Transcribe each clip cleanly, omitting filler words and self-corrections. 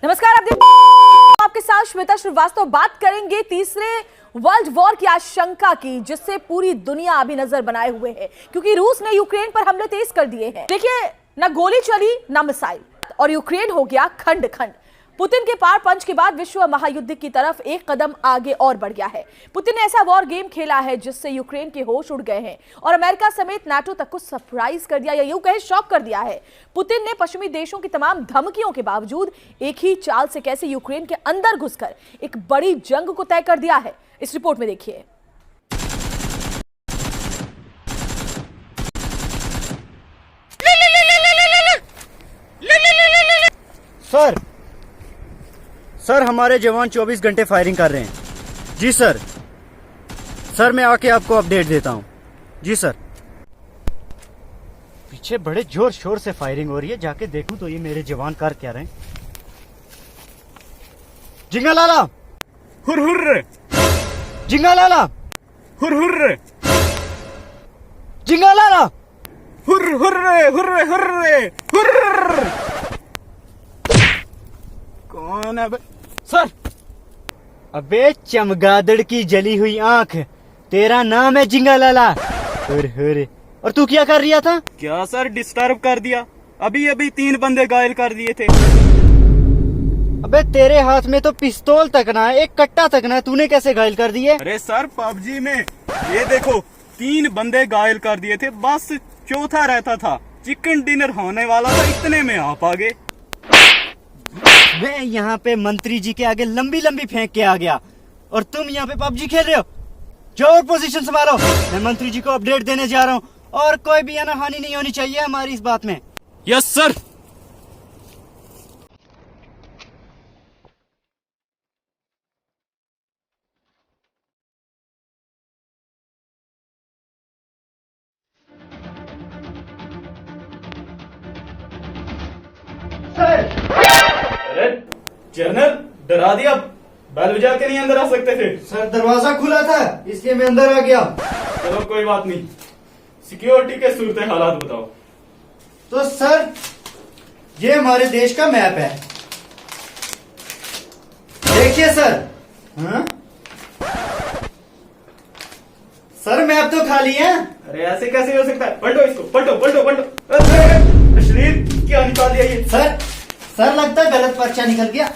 नमस्कार, आपके साथ श्वेता श्रीवास्तव। बात करेंगे तीसरे वर्ल्ड वॉर की आशंका की, जिससे पूरी दुनिया अभी नजर बनाए हुए है, क्योंकि रूस ने यूक्रेन पर हमले तेज कर दिए हैं। देखिए, ना गोली चली ना मिसाइल, और यूक्रेन हो गया खंड खंड। पुतिन के पार पंच के बाद विश्व महायुद्ध की तरफ एक कदम आगे और बढ़ गया है। पुतिन ने ऐसा वॉर गेम खेला है जिससे यूक्रेन के होश उड़ गए हैं और अमेरिका समेत नाटो तक को सरप्राइज कर दिया, या यूं कहे शॉक कर दिया है। पुतिन ने पश्चिमी देशों की तमाम धमकियों के बावजूद एक ही चाल से कैसे यूक्रेन के अंदर घुसकर एक बड़ी जंग को तय कर दिया है, इस रिपोर्ट में देखिए। सर हमारे जवान 24 घंटे फायरिंग कर रहे हैं। जी सर। सर मैं आके आपको अपडेट देता हूँ। जी सर। पीछे बड़े जोर शोर से फायरिंग हो रही है, जाके देखूं तो ये मेरे जवान कर क्या रहे हैं। जिंगा लाला हुर हुर, जिंगा लाला हुर हुर, जिंगा लाला हुर हुर हुर हुर हुर। कौन है बे? सर। अबे चमगादड़ की जली हुई आंख, तेरा नाम है जिंगा लाला। हुर हुर। और तू क्या कर रिया था? क्या सर, डिस्टर्ब कर दिया। अभी अभी 3 बंदे घायल कर दिए थे। अबे तेरे हाथ में तो पिस्तौल तक ना है, एक कट्टा तक ना है, तूने कैसे घायल कर दिए? अरे सर, पबजी में ये देखो 3 बंदे घायल कर दिए थे, बस चौथा रहता था। चिकन डिनर होने वाला था, इतने में आप आ गए। मैं यहाँ पे मंत्री जी के आगे लंबी लंबी फेंक के आ गया और तुम यहाँ पे पबजी खेल रहे हो। जाओ पोजीशन संभालो, मैं मंत्री जी को अपडेट देने जा रहा हूँ और कोई भी हानि नहीं होनी चाहिए हमारी इस बात में। Yes sir. अरे जनरल, डरा दिया। बैल बजा के नहीं अंदर आ सकते थे। सर दरवाजा खुला था इसलिए मैं अंदर आ गया। चलो कोई बात नहीं। सिक्योरिटी के सूरत हालात बताओ। तो सर ये हमारे देश का मैप है, देखिए सर। हाँ? सर मैप तो खाली है। अरे ऐसे कैसे हो सकता है? पलटो इसको, पलटो पलटो पलटो। शरीर क्या निकाल दिया ये? सर लगता है गलत पर्चा निकल गया।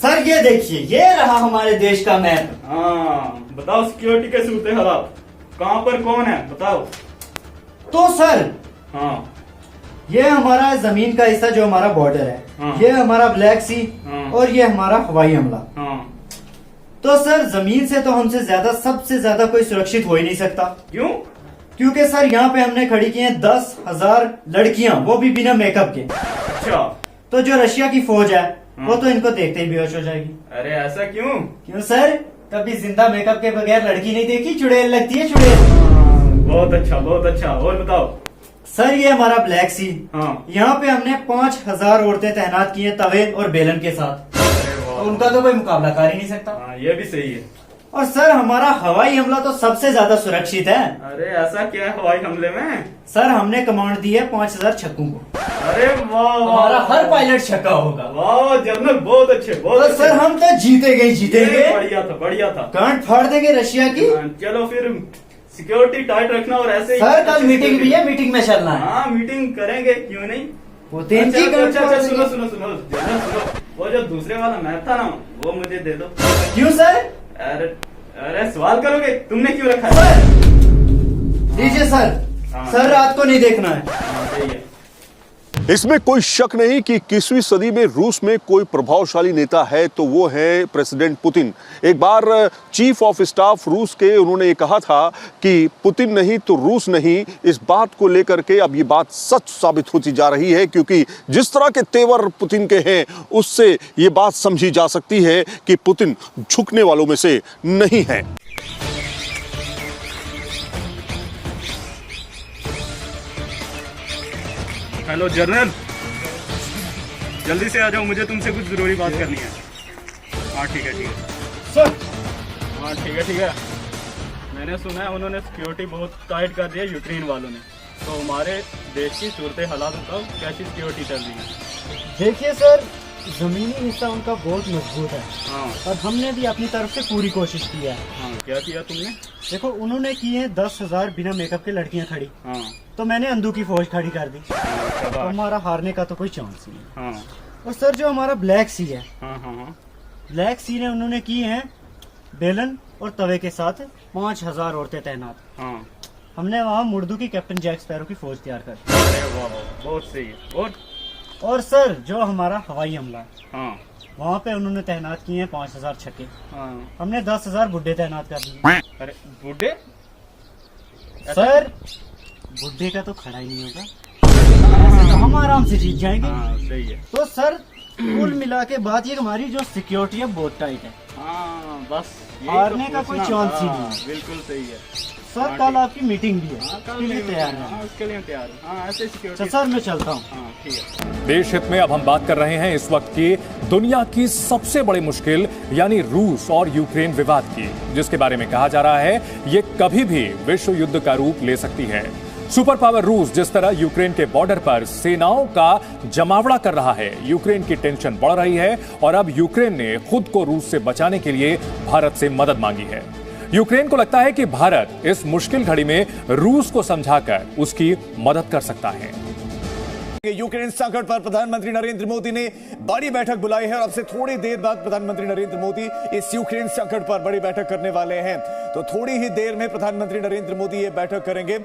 सर ये देखिए, ये रहा हमारे देश का मैप। हाँ बताओ, सिक्योरिटी के सूरत हालात कहाँ पर कौन है बताओ। तो सर हाँ, ये हमारा जमीन का हिस्सा जो हमारा बॉर्डर है। हाँ। ये हमारा ब्लैक सी। हाँ। और ये हमारा हवाई हमला। हाँ। तो सर जमीन से तो हमसे ज्यादा, सबसे ज्यादा कोई सुरक्षित हो ही नहीं सकता। क्यों? क्योंकि सर यहाँ पे हमने खड़ी की हैं 10,000 लड़कियां, वो भी बिना मेकअप के। अच्छा। तो जो रशिया की फौज है वो तो इनको देखते ही बेहोश हो जाएगी। अरे ऐसा क्यों? क्यों सर, कभी जिंदा मेकअप के बगैर लड़की नहीं देखी? चुड़ैल लगती है, चुड़ैल। बहुत अच्छा, बहुत अच्छा। और बताओ। सर ये हमारा ब्लैक सी। हाँ। यहाँ पे हमने 5,000 औरतें तैनात की हैं तवे और बेलन के साथ। अरे वाह। तो उनका तो कोई मुकाबला कर ही नहीं सकता। हाँ, ये भी सही है। और सर हमारा हवाई हमला तो सबसे ज्यादा सुरक्षित है। अरे ऐसा क्या है हवाई हमले में? सर हमने कमांड दी है 5,000 छक्कों को। अरे वाह, हमारा हर पायलट छक्का होगा। वाह जनरल, बहुत अच्छे, बहुत तो अच्छे। सर हम तो जीतेंगे ही जीतेंगे। ये बढ़िया था, बढ़िया था। गांठ फाड़ देंगे रशिया की। हाँ, चलो फिर सिक्योरिटी टाइट रखना और ऐसे ही। सर कल मीटिंग भी है, मीटिंग में चलना है। हाँ मीटिंग करेंगे, क्यों नहीं। पुतिन की अच्छा, गांठ अच्छा, फाड़ अच्छा, सुनो देंगे। सुनो सुनो जनरल, सुनो। वो जो दूसरे वाला मैप था ना, वो मुझे दे दो। क्यों सर? अरे अरे सवाल करोगे? तुमने क्यों रखा है? सर दीजिए सर। हाँ। सर रात को नहीं देखना है। हाँ, सही है। इसमें कोई शक नहीं कि 21वीं सदी में रूस में कोई प्रभावशाली नेता है तो वो है प्रेसिडेंट पुतिन। एक बार चीफ ऑफ स्टाफ रूस के उन्होंने ये कहा था कि पुतिन नहीं तो रूस नहीं। इस बात को लेकर के अब ये बात सच साबित होती जा रही है, क्योंकि जिस तरह के तेवर पुतिन के हैं उससे ये बात समझी जा सकती है कि पुतिन झुकने वालों में से नहीं है। हेलो जनरल, जल्दी से आ जाओ, मुझे तुमसे कुछ जरूरी बात करनी है। हाँ ठीक है, ठीक है सर। हाँ ठीक है, ठीक है। मैंने सुना है उन्होंने सिक्योरिटी बहुत टाइट कर दी है यूक्रेन वालों ने। तो हमारे देश की सूरत हालात बताओ, कैसी सिक्योरिटी चल रही है? देखिए सर, जमीनी हिस्सा उनका बहुत मजबूत है हाँ और हमने भी अपनी तरफ से पूरी कोशिश की है। हाँ, क्या किया तुमने? देखो, उन्होंने की है 10,000 बिना मेकअप के लड़कियां खड़ी, हाँ तो मैंने अंधू की फौज खड़ी कर दी। तो शाबाश। हमारा हारने का तो कोई चांस ही नहीं। हाँ और सर, जो हमारा ब्लैक सी है, हाँ हाँ हाँ। ब्लैक सी ने उन्होंने की है बेलन और तवे के साथ 5,000 औरतें तैनात। हाँ हमने वहाँ मुर्दू की कैप्टन जैक स्पैरो की फौज तैयार कर दी। अरे वाह, बहुत सही है। और सर, जो हमारा हवाई हमला है, हाँ वहाँ पे उन्होंने तैनात किए हैं 5,000 छक्के। हाँ। हमने 10,000 बुड्ढे तैनात कर दिए। अरे बूढ़े? सर, बुड्ढे का तो खड़ा ही नहीं होगा, ऐसे तो हम आराम से जीत जाएंगे। हाँ सही है। तो सर, कुल मिला के बात ये कि हमारी जो सिक्योरिटी है बहुत टाइट है। हाँ बस यही हारने तो का कोई पूछना चांस ही था। नहीं है। बिल्कुल सही है। सर, हाँ, कल ठीक। आपकी मीटिंग भी है, हाँ, कल उसके लिए नहीं तैयार हाँ, है। उसके लिए तैयार हूँ। हाँ, ऐसे अच्छा सिक्योरिटी। सर, मैं चलता हूँ। हाँ ठीक है। देश हित में अब हम बात कर रहे हैं इस वक्त की दुनिया की सबसे बड़ी मुश्किल यानी रूस और यूक्रेन विवाद की, जिसके बारे में कहा जा रहा है ये कभी भी विश्व युद्ध का रूप ले सकती है। सुपर पावर रूस जिस तरह यूक्रेन के बॉर्डर पर सेनाओं का जमावड़ा कर रहा है, यूक्रेन की टेंशन बढ़ रही है और अब यूक्रेन ने खुद को रूस से बचाने के लिए भारत से मदद मांगी है। यूक्रेन को लगता है कि भारत इस मुश्किल घड़ी में रूस को समझाकर उसकी मदद कर सकता है। यूक्रेन संकट पर प्रधानमंत्री नरेंद्र मोदी ने बड़ी बैठक बुलाई है और अब से थोड़ी देर बाद प्रधानमंत्री नरेंद्र मोदी इस यूक्रेन संकट पर बड़ी बैठक करने वाले हैं। तो थोड़ी ही देर में प्रधानमंत्री नरेंद्र मोदी ये बैठक करेंगे।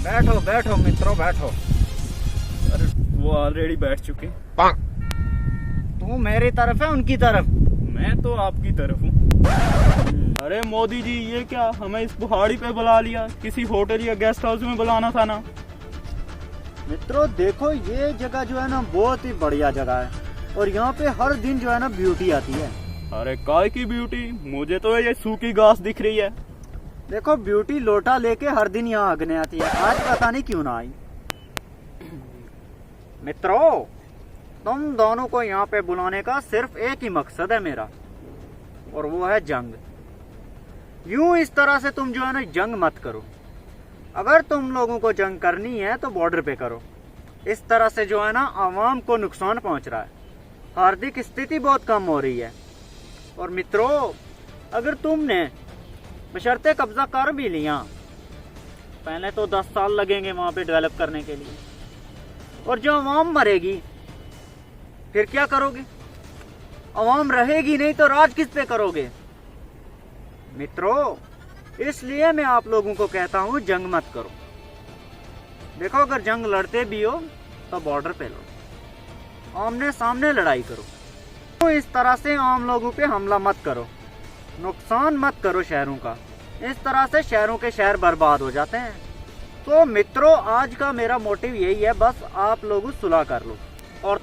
बैठो बैठो मित्रों बैठो। अरे वो ऑलरेडी बैठ चुके। तू मेरी तरफ है उनकी तरफ? मैं तो आपकी तरफ हूँ। अरे मोदी जी, ये क्या हमें इस पहाड़ी पे बुला लिया? किसी होटल या गेस्ट हाउस में बुलाना था ना। मित्रों देखो, ये जगह जो है ना बहुत ही बढ़िया जगह है और यहाँ पे हर दिन जो है ना ब्यूटी आती है। अरे काय की ब्यूटी? मुझे तो ये सूखी घास दिख रही है। देखो, ब्यूटी लोटा लेके हर दिन यहाँ आगने आती है, आज पता नहीं क्यों ना आई। मित्रों, तुम दोनों को यहाँ पे बुलाने का सिर्फ एक ही मकसद है मेरा, और वो है जंग। यूं इस तरह से तुम जो है ना जंग मत करो। अगर तुम लोगों को जंग करनी है तो बॉर्डर पे करो। इस तरह से जो है ना आवाम को नुकसान पहुंच रहा है, आर्थिक स्थिति बहुत कम हो रही है। और मित्रों, अगर तुमने बशर्ते कब्जा कर भी लिया, पहले तो 10 साल लगेंगे वहां पे डेवलप करने के लिए, और जो आवाम मरेगी फिर क्या करोगे? आवाम रहेगी नहीं तो राज किस पे करोगे? मित्रों, इसलिए मैं आप लोगों को कहता हूं जंग मत करो। देखो, अगर जंग लड़ते भी हो तो बॉर्डर पे लड़ो, आमने सामने लड़ाई करो। तो इस तरह से आम लोगों पे हमला मत करो, नुकसान मत करो शहरों का। इस तरह से शहरों के शहर बर्बाद हो जाते हैं। तो मित्रों, आज का मेरा मोटिव यही है, बस आप लोग सुलह कर लो। और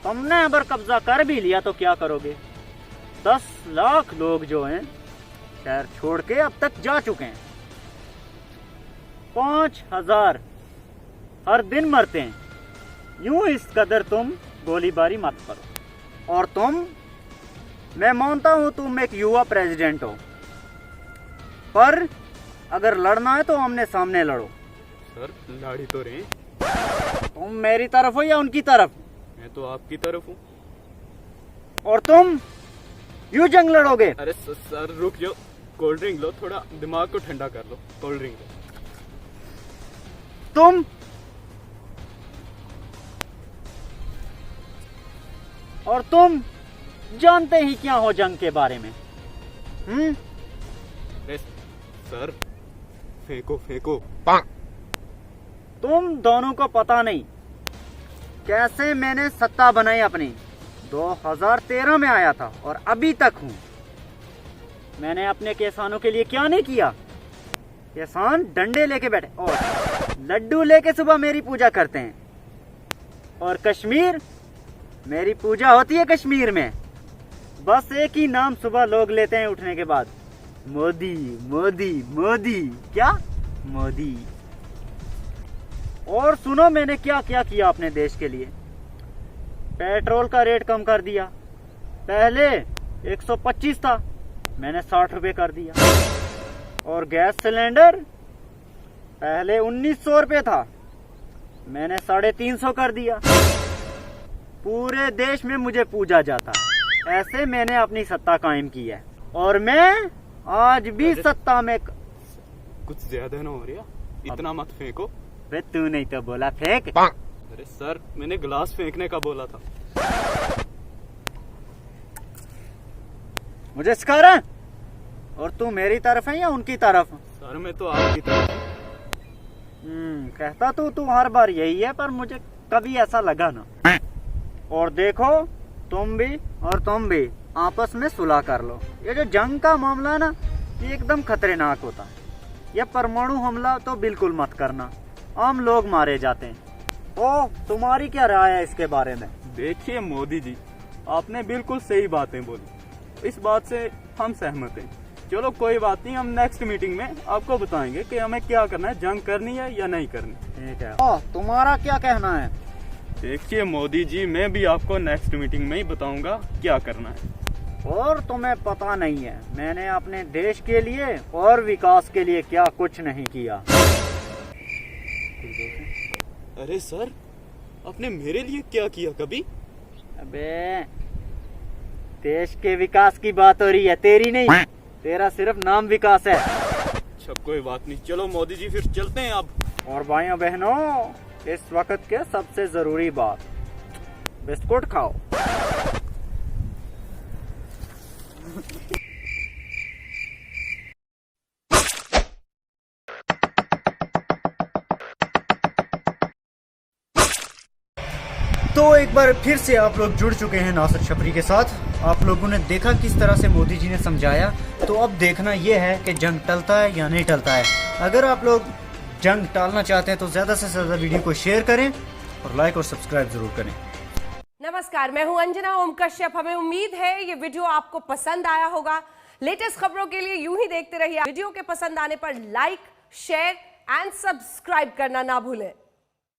तुमने अगर कब्जा कर भी लिया तो क्या करोगे? 10 लाख लोग जो हैं शहर छोड़ के अब तक जा चुके हैं। 5,000 हर दिन मरते हैं। यूं इस कदर तुम गोलीबारी मत करो। और मैं मानता हूं तुम एक युवा प्रेसिडेंट हो, पर अगर लड़ना है तो आमने सामने लड़ो। सर, लाड़ी तो रहे। तुम मेरी तरफ हो या उनकी तरफ? मैं तो आपकी तरफ हूँ। और तुम यूं जंग लड़ोगे? अरे सर रुक जाओ, कोल्ड ड्रिंक लो, थोड़ा दिमाग को ठंडा कर लो। कोल्ड ड्रिंक लो। तुम जानते ही क्या हो जंग के बारे में। सर फेंको फेंको। तुम दोनों को पता नहीं कैसे मैंने सत्ता बनाई अपनी। 2013 में आया था और अभी तक हूँ। मैंने अपने किसानों के लिए क्या नहीं किया। किसान डंडे लेके बैठे और लड्डू लेके सुबह मेरी पूजा करते हैं। और कश्मीर, मेरी पूजा होती है कश्मीर में। बस एक ही नाम सुबह लोग लेते हैं उठने के बाद, मोदी मोदी मोदी। क्या मोदी? और सुनो मैंने क्या क्या किया अपने देश के लिए। पेट्रोल का रेट कम कर दिया। पहले 125 था, मैंने 60 रुपए कर दिया। और गैस सिलेंडर पहले 1900 रुपए था, मैंने 350 कर दिया। पूरे देश में मुझे पूजा जाता। ऐसे मैंने अपनी सत्ता कायम की है और मैं आज भी सत्ता में। कुछ ज्यादा ना हो रहा, इतना मत फेंको। वे तू नहीं तो बोला फेंक। अरे सर, मैंने गिलास फेंकने का बोला था। मुझे सिखा रहा है? और तू मेरी तरफ है या उनकी तरफ? सर मैं तो आपकी तरफ। कहता तू हर बार यही है, पर मुझे कभी ऐसा लगा ना। और देखो तुम भी और तुम भी आपस में सुलह कर लो। ये जो जंग का मामला है ना, ये एकदम खतरनाक होता है। ये परमाणु हमला तो बिल्कुल मत करना, आम लोग मारे जाते हैं। ओ, तुम्हारी क्या राय है इसके बारे में? देखिए मोदी जी, आपने बिल्कुल सही बातें बोली। इस बात से हम सहमत हैं। चलो कोई बात नहीं, हम नेक्स्ट मीटिंग में आपको बताएंगे कि हमें क्या करना है, जंग करनी है या नहीं करनी। ठीक है। तुम्हारा क्या कहना है? देखिए मोदी जी, मैं भी आपको नेक्स्ट मीटिंग में ही बताऊंगा क्या करना है। और तुम्हें पता नहीं है मैंने अपने देश के लिए और विकास के लिए क्या कुछ नहीं किया। अरे सर, आपने मेरे लिए क्या किया कभी? अबे, देश के विकास की बात हो रही है, तेरी नहीं। तेरा सिर्फ नाम विकास है। अच्छा कोई बात नहीं, चलो मोदी जी फिर चलते हैं अब। और भाइयों बहनों, इस वक्त के सबसे जरूरी बात, बिस्कुट खाओ। तो एक बार फिर से आप लोग जुड़ चुके हैं नासिर छपरी के साथ। आप लोगों ने देखा किस तरह से मोदी जी ने समझाया। तो अब देखना यह है कि जंग टलता है या नहीं टलता है। अगर आप लोग जंग टालना चाहते हैं तो ज़्यादा से ज़्यादा वीडियो को शेयर करें और लाइक और सब्सक्राइब जरूर करें। नमस्कार, मैं हूं अंजना ओम कश्यप। हमें उम्मीद है ये वीडियो आपको पसंद आया होगा। लेटेस्ट खबरों के लिए यूं ही देखते रहिए। वीडियो के पसंद आने पर लाइक, शेयर एंड सब्सक्राइब करना ना भूलें।